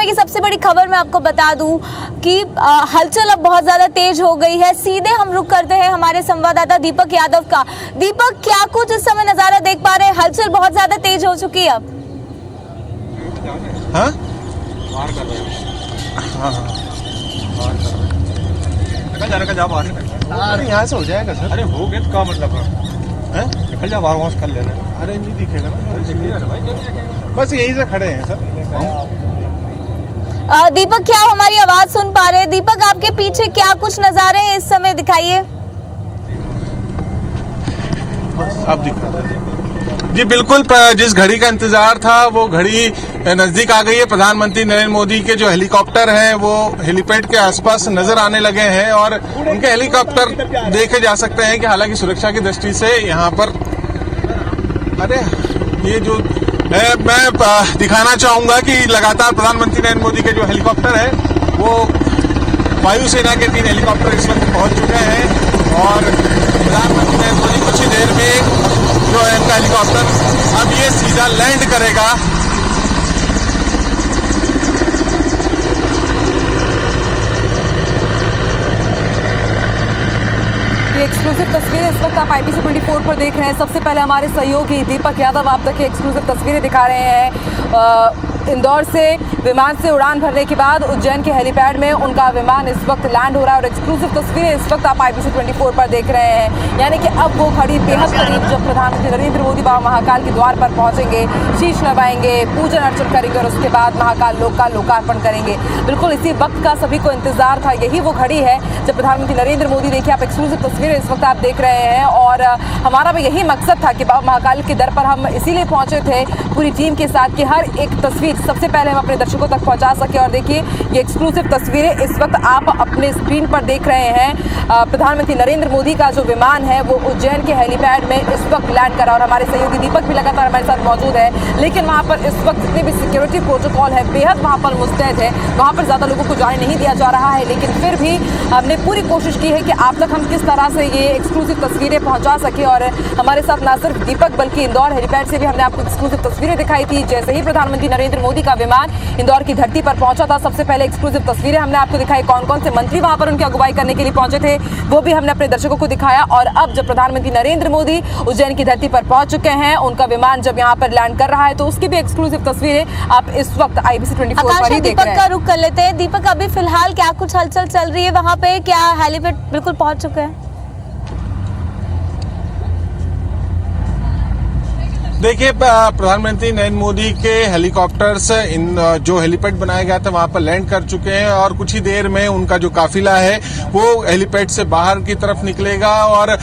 समय की सबसे बड़ी खबर मैं आपको बता दूं कि हलचल अब बहुत ज्यादा तेज हो गई है। सीधे हम रुख करते हैं हमारे संवाददाता दीपक यादव का। दीपक, क्या कुछ इस समय नजारा देख पा रहे हैं? हलचल बहुत ज्यादा तेज हो चुकी है अब। हाँ? अरे यहाँ से हो जाएगा सर। अरे हो गया तो क्या मतलब है? निकल जा बाहर, वहाँ से कर लेना। अरे नहीं दिखेगा ना, बस यहीं से खड़े हैं सर। दीपक, क्या हमारी आवाज सुन पा रहे हैं? दीपक, आपके पीछे क्या कुछ नजारे हैं इस समय, दिखाइए। अब दिख रहा है जी, बिल्कुल। जिस घड़ी का इंतजार था वो घड़ी नजदीक आ गई है। प्रधानमंत्री नरेंद्र मोदी के जो हेलीकॉप्टर हैं वो हेलीपैड के आसपास नजर आने लगे हैं और उनके हेलीकॉप्टर देखे जा सकते हैं कि हालांकि सुरक्षा की दृष्टि से यहाँ पर, अरे ये जो मैं दिखाना चाहूंगा कि लगातार प्रधानमंत्री नरेंद्र मोदी के जो हेलीकॉप्टर है वो वायुसेना के 3 हेलीकॉप्टर इस वक्त पहुंच चुके हैं और प्रधानमंत्री नरेंद्र मोदी कुछ ही देर में जो है इनका हेलीकॉप्टर अब ये सीधा लैंड करेगा। एक्सक्लूसिव तस्वीरें इस वक्त आप IBC 24 पर देख रहे हैं। सबसे पहले हमारे सहयोगी दीपक यादव आप तक की एक्सक्लूसिव तस्वीरें दिखा रहे हैं। इंदौर से विमान से उड़ान भरने के बाद उज्जैन के हेलीपैड में उनका विमान इस वक्त लैंड हो रहा है और एक्सक्लूसिव तस्वीरें इस वक्त आप IBC 24 पर देख रहे हैं। यानी कि अब वो घड़ी बेहद करीब, जब प्रधानमंत्री नरेंद्र मोदी बाबा महाकाल के द्वार पर पहुंचेंगे, शीश नवाएंगे, पूजन अर्चन करेंगे और उसके बाद महाकाल लोक का लोकार्पण करेंगे। बिल्कुल इसी वक्त का सभी को इंतजार था। यही वो घड़ी है जब प्रधानमंत्री नरेंद्र मोदी, देखिए आप एक्सक्लूसिव तस्वीरें इस वक्त आप देख रहे हैं और हमारा भी यही मकसद था कि बाबा महाकाल के दर पर हम इसीलिए पहुंचे थे पूरी टीम के साथ कि हर एक तस्वीर सबसे पहले हम अपने दर्शकों तक पहुंचा सके। और देखिए ये एक्सक्लूसिव तस्वीरें इस वक्त आप अपने स्क्रीन पर देख रहे हैं। प्रधानमंत्री नरेंद्र मोदी का जो विमान है वो उज्जैन के हेलीपैड में इस वक्त लैंड करा और हमारे सहयोगी दीपक भी लगातार हमारे साथ मौजूद है। लेकिन वहां पर इस वक्त जितने भी सिक्योरिटी प्रोटोकॉल है बेहद वहां पर मुस्तैद है, वहां पर ज्यादा लोगों को जाने नहीं दिया जा रहा है। लेकिन फिर भी हमने पूरी कोशिश की है कि आप तक हम किस तरह से ये एक्सक्लूसिव तस्वीरें पहुंचा सके और हमारे साथ ना सिर्फ दीपक बल्कि इंदौर हेलीपैड से भी हमने आपको एक्सक्लूसिव तस्वीरें दिखाई थी। जैसे ही प्रधानमंत्री नरेंद्र मोदी का विमान इंदौर की धरती पर पहुंचा था, सबसे पहले एक्सक्लूसिव तस्वीरें हमने आपको दिखाई। कौन कौन से मंत्री वहां पर उनकी अगुवाई करने के लिए पहुंचे थे वो भी हमने अपने दर्शकों को दिखाया। और अब जब प्रधानमंत्री नरेंद्र मोदी उज्जैन की धरती पर पहुंच चुके हैं, उनका विमान जब यहां पर लैंड कर रहा है तो उसकी भी एक्सक्लूसिव तस्वीरें आप इस वक्त IBC 24 पर ही देख रहे हैं। दीपक का रुख कर लेते हैं। दीपक, अभी फिलहाल क्या कुछ हलचल चल रही है वहां पे? क्या हेलीपैड बिल्कुल पहुंच चुके हैं? देखिए, प्रधानमंत्री नरेंद्र मोदी के हेलीकॉप्टर्स इन जो हेलीपैड बनाया गया था वहां पर लैंड कर चुके हैं और कुछ ही देर में उनका जो काफिला है वो हेलीपैड से बाहर की तरफ निकलेगा और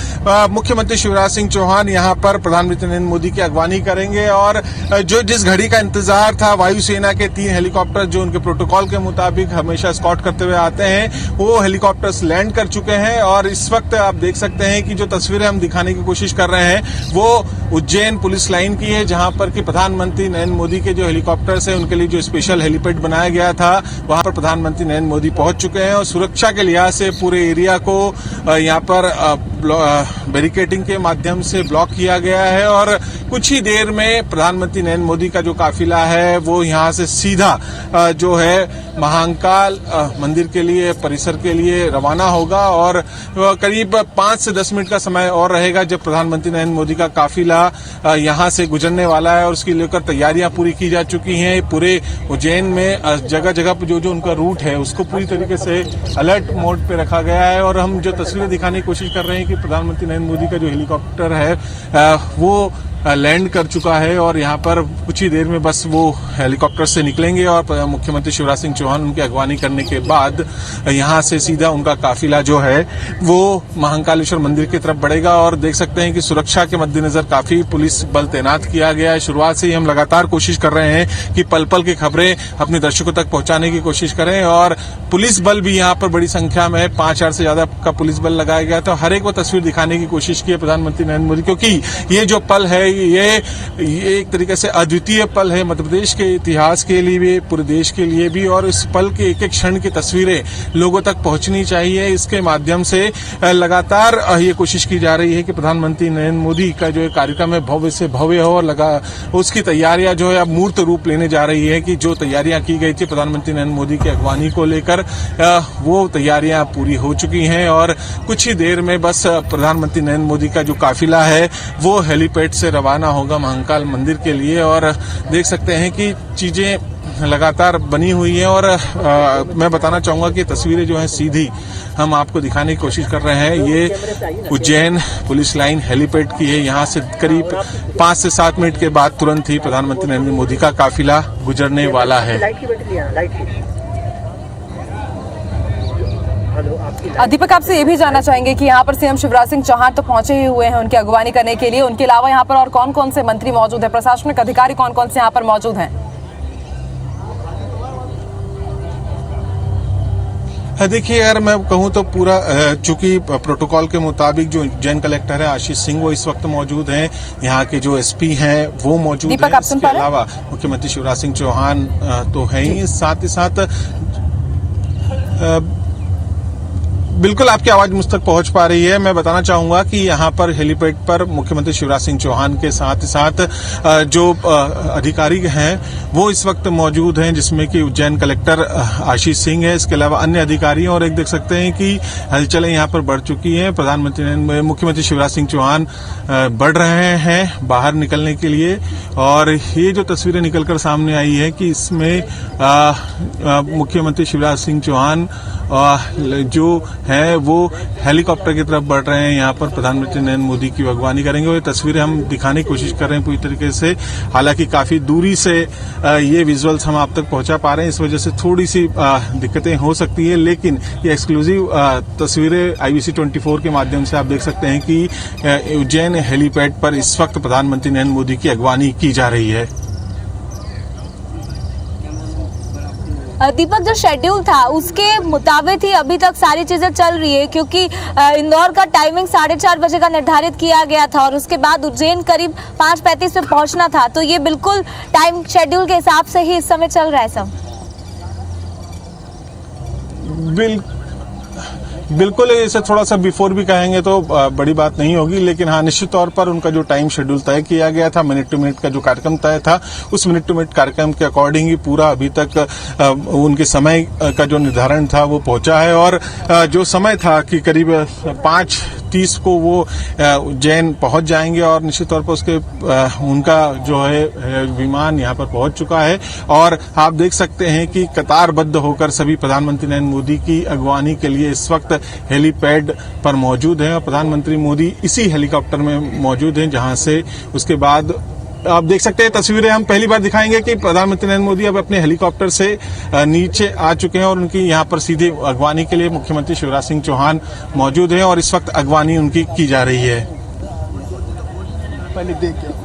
मुख्यमंत्री शिवराज सिंह चौहान यहां पर प्रधानमंत्री नरेंद्र मोदी की अगवानी करेंगे। और जो जिस घड़ी का इंतजार था, वायुसेना के 3 हेलीकॉप्टर जो उनके प्रोटोकॉल के मुताबिक हमेशा स्कॉट करते हुए आते हैं, वो हेलीकॉप्टर्स लैंड कर चुके हैं। और इस वक्त आप देख सकते हैं कि जो तस्वीरें हम दिखाने की कोशिश कर रहे हैं वो उज्जैन पुलिस लाइन की है, जहां पर कि प्रधानमंत्री नरेंद्र मोदी के जो हेलीकॉप्टर्स हैं उनके लिए जो स्पेशल हेलीपैड बनाया गया था वहां पर प्रधानमंत्री नरेंद्र मोदी पहुंच चुके हैं और सुरक्षा के लिहाज से पूरे एरिया को यहां पर बैरिकेडिंग के माध्यम से ब्लॉक किया गया है। और कुछ ही देर में प्रधानमंत्री नरेंद्र मोदी का जो काफिला है वो यहां से सीधा जो है महाकाल मंदिर के लिए, परिसर के लिए रवाना होगा और करीब 5 से 10 मिनट का समय और रहेगा जब प्रधानमंत्री नरेंद्र मोदी का काफिला यहां से गुजरने वाला है और उसकी लेकर तैयारियां पूरी की जा चुकी हैं। पूरे उज्जैन में जगह जगह पर जो उनका रूट है उसको पूरी तरीके से अलर्ट मोड पे रखा गया है। और हम जो तस्वीरें दिखाने की कोशिश कर रहे हैं कि प्रधानमंत्री नरेंद्र मोदी का जो हेलीकॉप्टर है वो लैंड कर चुका है और यहाँ पर कुछ ही देर में बस वो हेलीकॉप्टर से निकलेंगे और मुख्यमंत्री शिवराज सिंह चौहान उनकी अगवानी करने के बाद यहाँ से सीधा उनका काफिला जो है वो महाकालेश्वर मंदिर की तरफ बढ़ेगा। और देख सकते हैं कि सुरक्षा के मद्देनजर काफी पुलिस बल तैनात किया गया है। शुरुआत से ही हम लगातार कोशिश कर रहे हैं कि पल पल की खबरें अपने दर्शकों तक पहुंचाने की कोशिश करें और पुलिस बल भी यहाँ पर बड़ी संख्या में 5,000 से ज्यादा का पुलिस बल लगाया गया था। हर एक वो तस्वीर दिखाने की कोशिश की है प्रधानमंत्री नरेंद्र मोदी, क्योंकि ये जो पल है ये एक तरीके से अद्वितीय पल है मध्य प्रदेश के इतिहास के लिए भी, पूरे देश के लिए भी, और इस पल के एक एक क्षण की तस्वीरें लोगों तक पहुंचनी चाहिए। इसके माध्यम से लगातार ये कोशिश की जा रही है कि प्रधानमंत्री नरेंद्र मोदी का जो कार्यक्रम है भव्य से भव्य हो, और उसकी तैयारियां जो है अब मूर्त रूप लेने जा रही है कि जो तैयारियां की गई थी प्रधानमंत्री नरेंद्र मोदी की अगवानी को लेकर, वो तैयारियां पूरी हो चुकी हैं और कुछ ही देर में बस प्रधानमंत्री नरेंद्र मोदी का जो काफिला है वो हेलीपैड से रवाना होगा महाकाल मंदिर के लिए। और देख सकते हैं कि चीजें लगातार बनी हुई है और मैं बताना चाहूंगा कि तस्वीरें जो हैं सीधी हम आपको दिखाने की कोशिश कर रहे हैं। ये उज्जैन पुलिस लाइन हेलीपैड की है। यहाँ से करीब 5 से 7 मिनट के बाद तुरंत ही प्रधानमंत्री नरेंद्र मोदी का काफिला गुजरने वाला है। दीपक, आपसे ये भी जानना चाहेंगे कि यहाँ पर सीएम शिवराज सिंह चौहान तो पहुंचे ही हुए हैं उनकी अगवानी करने के लिए, उनके अलावा यहाँ पर और कौन कौन से मंत्री मौजूद हैं, प्रशासनिक अधिकारी कौन कौन से यहाँ पर मौजूद हैं? देखिए यार, मैं कहूं तो पूरा चूंकि प्रोटोकॉल के मुताबिक जो उज्जैन कलेक्टर है आशीष सिंह वो इस वक्त मौजूद हैं, यहाँ के जो एसपी हैं वो मौजूद हैं। इसके अलावा मुख्यमंत्री शिवराज सिंह चौहान तो हैं ही, साथ ही साथ बिल्कुल आपकी आवाज मुझ तक पहुंच पा रही है। मैं बताना चाहूंगा कि यहाँ पर हेलीपैड पर मुख्यमंत्री शिवराज सिंह चौहान के साथ ही साथ जो अधिकारी हैं वो इस वक्त मौजूद हैं, जिसमें कि उज्जैन कलेक्टर आशीष सिंह है, इसके अलावा अन्य अधिकारी, और एक देख सकते हैं कि हलचलें यहाँ पर बढ़ चुकी हैं। मुख्यमंत्री शिवराज सिंह चौहान बढ़ रहे हैं बाहर निकलने के लिए, और ये जो तस्वीरें निकलकर सामने आई है कि इसमें मुख्यमंत्री शिवराज सिंह चौहान जो है वो हेलीकॉप्टर की तरफ बढ़ रहे हैं। यहाँ पर प्रधानमंत्री नरेंद्र मोदी की अगवानी करेंगे और ये तस्वीरें हम दिखाने की कोशिश कर रहे हैं पूरी तरीके से। हालांकि काफी दूरी से ये विजुअल्स हम आप तक पहुंचा पा रहे हैं, इस वजह से थोड़ी सी दिक्कतें हो सकती है, लेकिन ये एक्सक्लूसिव तस्वीरें IBC 24 के माध्यम से आप देख सकते हैं कि उज्जैन हेलीपैड पर इस वक्त प्रधानमंत्री नरेंद्र मोदी की अगवानी की जा रही है। दीपक, जो शेड्यूल था उसके मुताबिक ही अभी तक सारी चीजें चल रही है, क्योंकि इंदौर का टाइमिंग 4:30 बजे का निर्धारित किया गया था और उसके बाद उज्जैन करीब 5:35 पे पहुंचना था, तो ये बिल्कुल टाइम शेड्यूल के हिसाब से ही इस समय चल रहा है सब। बिल्कुल, इसे थोड़ा सा बिफोर भी कहेंगे तो बड़ी बात नहीं होगी, लेकिन हाँ निश्चित तौर पर उनका जो टाइम शेड्यूल तय किया गया था, मिनट टू मिनट का जो कार्यक्रम तय था, उस मिनट टू मिनट कार्यक्रम के अकॉर्डिंग ही पूरा अभी तक उनके समय का जो निर्धारण था वो पहुंचा है। और जो समय था कि करीब 5:30 को वो उज्जैन पहुंच जाएंगे और निश्चित तौर पर उसके उनका जो है विमान यहाँ पर पहुंच चुका है। और आप देख सकते हैं कि कतारबद्ध होकर सभी प्रधानमंत्री नरेंद्र मोदी की अगवानी के लिए इस वक्त हेलीपैड पर मौजूद हैं और प्रधानमंत्री मोदी इसी हेलीकॉप्टर में मौजूद हैं, जहां से उसके बाद आप देख सकते हैं तस्वीरें हम पहली बार दिखाएंगे कि प्रधानमंत्री नरेंद्र मोदी अब अपने हेलीकॉप्टर से नीचे आ चुके हैं और उनकी यहां पर सीधे अगवानी के लिए मुख्यमंत्री शिवराज सिंह चौहान मौजूद हैं और इस वक्त अगवानी उनकी की जा रही है। पहले देखिए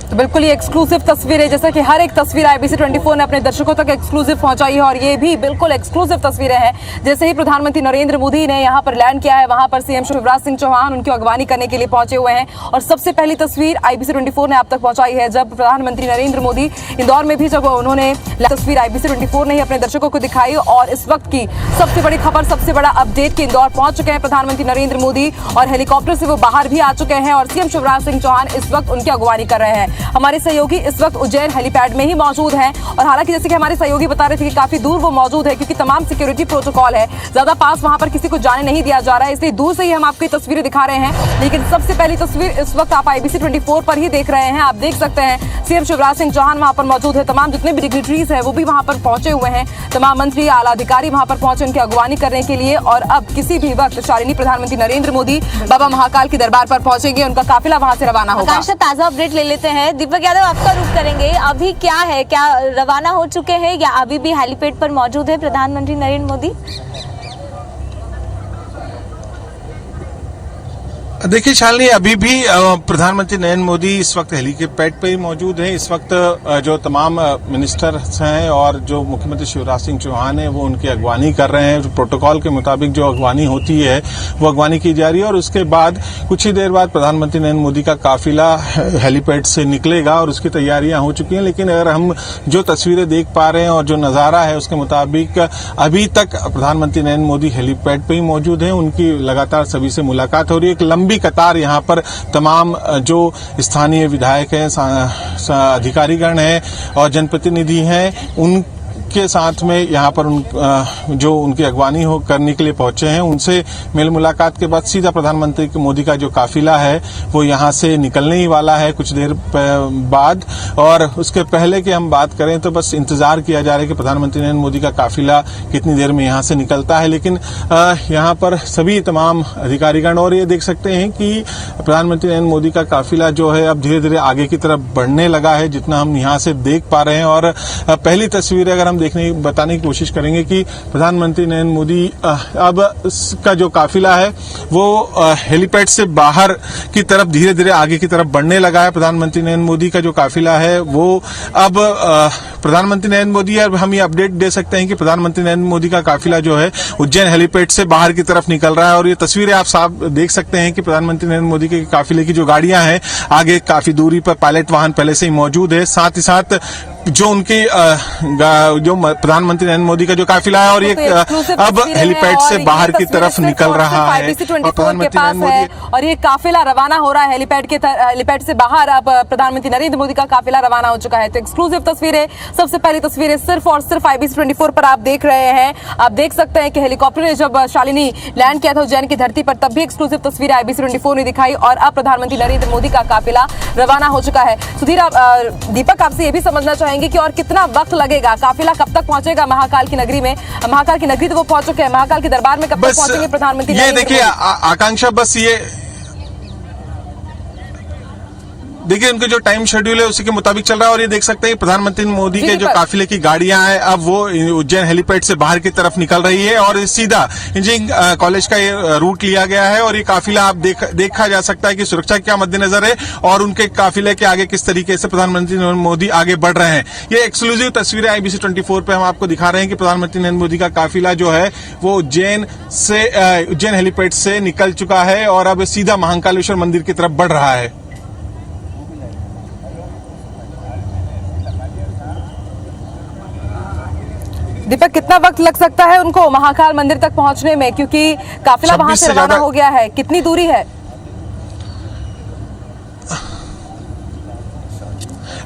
तो बिल्कुल ये एक्सक्लूसिव तस्वीर है, जैसा कि हर एक तस्वीर IBC 24 ने अपने दर्शकों तक एक्सक्लूसिव पहुंचाई है और ये भी बिल्कुल एक्सक्लूसिव तस्वीरें हैं। जैसे ही प्रधानमंत्री नरेंद्र मोदी ने यहां पर लैंड किया है, वहां पर सीएम शिवराज सिंह चौहान उनकी अगवानी करने के लिए पहुंचे हुए हैं। और सबसे पहली तस्वीर IBC 24 ने आप तक पहुंचाई है, जब प्रधानमंत्री नरेंद्र मोदी इंदौर में भी जब उन्होंने तस्वीर IBC 24 ने ही अपने दर्शकों को दिखाई। और इस वक्त की सबसे बड़ी खबर, सबसे बड़ा अपडेट कि इंदौर पहुंच चुके हैं प्रधानमंत्री नरेंद्र मोदी और हेलीकॉप्टर से वो बाहर भी आ चुके हैं और सीएम शिवराज सिंह चौहान इस वक्त उनकी अगवानी कर रहे हैं। हमारे सहयोगी इस वक्त उज्जैन हेलीपैड में ही मौजूद हैं और हालांकि जैसे कि हमारे सहयोगी बता रहे थे कि काफी दूर वो मौजूद है, क्योंकि तमाम सिक्योरिटी प्रोटोकॉल है, ज्यादा पास वहां पर किसी को जाने नहीं दिया जा रहा है, इसलिए दूर से ही हम आपको तस्वीरें दिखा रहे हैं। लेकिन सबसे पहली तस्वीर इस वक्त आप IBC 24 पर ही देख रहे हैं। आप देख सकते हैं सीएम शिवराज सिंह चौहान वहां पर मौजूद है, तमाम जितने भी डिग्निटरीज है वो भी वहां पर पहुंचे हुए हैं, तमाम मंत्री आला अधिकारी वहां पर पहुंचे उनकी अगवानी करने के लिए। और अब किसी भी वक्त शालिनी प्रधानमंत्री नरेंद्र मोदी बाबा महाकाल के दरबार पर पहुंचेंगे, उनका काफिला वहां से रवाना होगा। ताजा अपडेट ले लेते हैं। दीपक यादव, आपका रुख करेंगे, अभी क्या है, क्या रवाना हो चुके हैं या अभी भी हेलीपैड पर मौजूद है प्रधानमंत्री नरेंद्र मोदी? देखिए शालिनी, अभी भी प्रधानमंत्री नरेंद्र मोदी इस वक्त हेलीपैड पे ही मौजूद हैं। इस वक्त जो तमाम मिनिस्टर्स हैं और जो मुख्यमंत्री शिवराज सिंह चौहान है वो उनकी अगवानी कर रहे हैं। प्रोटोकॉल के मुताबिक जो अगवानी होती है वो अगवानी की जा रही है और उसके बाद कुछ ही देर बाद प्रधानमंत्री नरेंद्र मोदी का काफिला हेलीपैड से निकलेगा और उसकी तैयारियां हो चुकी हैं। लेकिन अगर हम जो तस्वीरें देख पा रहे हैं और जो नजारा है उसके मुताबिक अभी तक प्रधानमंत्री नरेंद्र मोदी हेलीपैड पे ही मौजूद हैं। उनकी लगातार सभी से मुलाकात हो रही है। एक लंबी कतार यहाँ पर तमाम जो स्थानीय विधायक हैं, अधिकारीगण हैं और जनप्रतिनिधि हैं उनके साथ में यहाँ पर जो उनकी अगवानी हो करने के लिए पहुंचे हैं उनसे मेल मुलाकात के बाद सीधा प्रधानमंत्री मोदी का जो काफिला है वो यहाँ से निकलने ही वाला है कुछ देर बाद। और उसके पहले की हम बात करें तो बस इंतजार किया जा रहा है कि प्रधानमंत्री नरेंद्र मोदी का काफिला कितनी देर में यहाँ से निकलता है। लेकिन यहाँ पर सभी तमाम अधिकारीगण और ये देख सकते हैं कि प्रधानमंत्री नरेंद्र मोदी का काफिला जो है अब धीरे धीरे आगे की तरफ बढ़ने लगा है, जितना हम यहाँ से देख पा रहे हैं। और पहली तस्वीरें अगर हम बताने की कोशिश करेंगे कि प्रधानमंत्री नरेंद्र मोदी अब का जो काफिला है वो हेलीपैड से बाहर की तरफ धीरे धीरे आगे की तरफ बढ़ने लगा है। प्रधानमंत्री नरेंद्र मोदी का जो काफिला है वो अब प्रधानमंत्री नरेंद्र मोदी, अब हम ये अपडेट दे सकते हैं कि प्रधानमंत्री नरेंद्र मोदी का काफिला जो है उज्जैन हेलीपैड से बाहर की तरफ निकल रहा है। और ये तस्वीरें आप साफ देख सकते हैं कि प्रधानमंत्री नरेंद्र मोदी के काफिले की जो गाड़ियां हैं आगे काफी दूरी पर पायलट वाहन पहले से ही मौजूद है। साथ ही साथ जो उनकी जो प्रधानमंत्री नरेंद्र मोदी का जो काफिला है और ये अब हेलीपैड से बाहर की तरफ निकल रहा है के पास है और ये काफिला रवाना हो रहा है हेलीपैड से बाहर। अब प्रधानमंत्री नरेंद्र मोदी का काफिला रवाना हो चुका है। तो एक्सक्लूसिव तस्वीरें, सबसे पहली तस्वीरें सिर्फ और सिर्फ IBC 24 पर आप देख रहे हैं। आप देख सकते हैं कि हेलीकॉप्टर ने जब शालिनी लैंड किया था उज्जैन की धरती पर तब भी एक्सक्लूसिव तस्वीरें IBC 24 ने दिखाई और अब प्रधानमंत्री नरेंद्र मोदी का काफिला रवाना हो चुका है। सुधीर, दीपक आपसे ये भी समझना चाहेंगे कि और कितना वक्त लगेगा, काफिला कब तक पहुंचेगा महाकाल की नगरी में? महाकाल की नगरी तो वो पहुंच चुके हैं, महाकाल के दरबार में कब तक पहुंचेंगे प्रधानमंत्री? ये देखिए आकांक्षा, बस ये देखिए उनके जो टाइम शेड्यूल है उसी के मुताबिक चल रहा है। और ये देख सकते हैं प्रधानमंत्री मोदी के जो काफिले की गाड़ियां हैं अब वो उज्जैन हेलीपैड से बाहर की तरफ निकल रही है और सीधा इंजीनियरिंग कॉलेज का ये रूट लिया गया है। और ये काफिला आप देखा जा सकता है कि सुरक्षा क्या मद्देनजर है और उनके काफिले के आगे किस तरीके से प्रधानमंत्री नरेंद्र मोदी आगे बढ़ रहे हैं। ये एक्सक्लूसिव तस्वीरें IBC 24 पे हम आपको दिखा रहे हैं कि प्रधानमंत्री नरेंद्र मोदी का काफिला जो है वो उज्जैन हेलीपैड से निकल चुका है और अब सीधा महाकालेश्वर मंदिर की तरफ बढ़ रहा है। दीपक, कितना वक्त लग सकता है उनको महाकाल मंदिर तक पहुंचने में, क्योंकि काफिला वहां से रवाना हो गया है? कितनी दूरी है?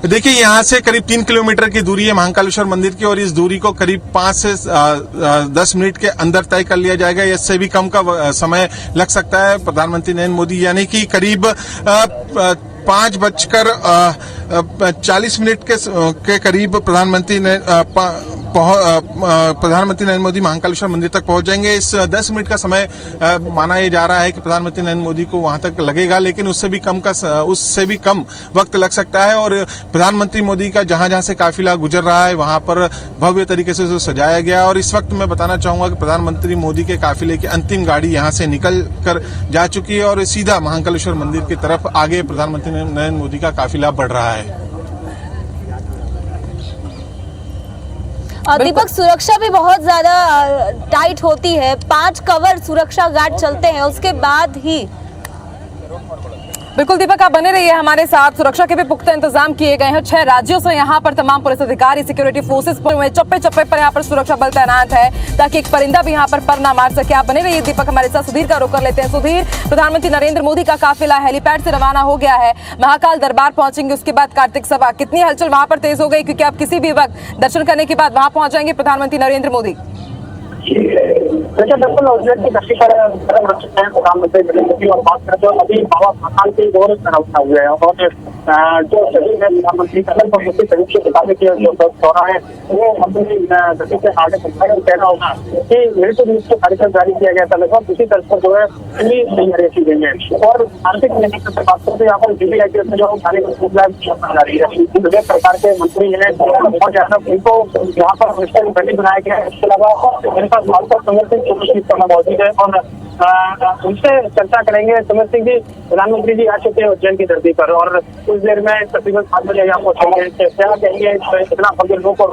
देखिए यहाँ से करीब 3 किलोमीटर की दूरी है महाकालेश्वर मंदिर की और इस दूरी को करीब 5 से 10 मिनट के अंदर तय कर लिया जाएगा। इससे भी कम का समय लग सकता है। प्रधानमंत्री नरेंद्र मोदी यानी कि करीब 5:40 के करीब प्रधानमंत्री नरेंद्र मोदी महाकालेश्वर मंदिर तक पहुंच जाएंगे। इस 10 मिनट का समय माना यह जा रहा है कि प्रधानमंत्री नरेंद्र मोदी को वहां तक लगेगा, लेकिन उससे भी कम वक्त लग सकता है। और प्रधानमंत्री मोदी का जहां जहां से काफिला गुजर रहा है वहां पर भव्य तरीके से सजाया गया। और इस वक्त मैं बताना चाहूंगा कि प्रधानमंत्री मोदी के काफिले की अंतिम गाड़ी यहां से निकल कर जा चुकी है और सीधा महाकालेश्वर मंदिर की तरफ आगे प्रधानमंत्री नरेंद्र मोदी का काफिला बढ़ रहा है। दीपक, सुरक्षा भी बहुत ज्यादा टाइट होती है, 5 कवर सुरक्षा गार्ड चलते हैं, उसके बाद ही। बिल्कुल दीपक, आप बने रहिए हमारे साथ। सुरक्षा के भी पुख्ता इंतजाम किए गए हैं। 6 राज्यों से यहाँ पर तमाम पुलिस अधिकारी, सिक्योरिटी फोर्सेस पर चप्पे चप्पे पर यहाँ पर सुरक्षा बल तैनात है ताकि एक परिंदा भी यहाँ पर ना मार सके। आप बने रहिए दीपक हमारे साथ। सुधीर का रुख कर लेते हैं। सुधीर, प्रधानमंत्री नरेंद्र मोदी का काफिला हेलीपैड से रवाना हो गया है, महाकाल दरबार पहुंचेंगे, उसके बाद कार्तिक सभा। कितनी हलचल वहां पर तेज हो गई, क्योंकि आप किसी भी वक्त दर्शन करने के बाद वहां पहुंच जाएंगे प्रधानमंत्री नरेंद्र मोदी? देखिए बिल्कुल उज्जैन की धरती पर कदम रख चुके हैं प्रधानमंत्री नरेंद्र मोदी और बात करें तो अभी बाबा महाकाल के दौरे पर उठा हुए हैं और जो शरीर है प्रधानमंत्री कदम पर मुख्य तरीके से बताने की जो दौरा है वो अपनी गति से आगे बढ़ाकर कहना होगा कि मृत्यु रूप से कार्यक्रम जारी किया गया था। लगभग उसी तरह पर जो है पूरी तैयारियां की गई है। और आर्थिक महीने की बात करते यहाँ पर DBITF में जो जा रही है, विभिन्न प्रकार के मंत्री हैं और यादव इनको यहाँ पर बनाया गया है। इसके अलावा इनका समर्थन मौजूद है और उनसे चर्चा करेंगे। सुमित सिंह जी, प्रधानमंत्री जी आ चुके हैं उज्जैन की धरती पर और कुछ देर में तकरीबन 7 बजे यहाँ पहुंचेंगे। क्या कहेंगे इतना भव्य लोग और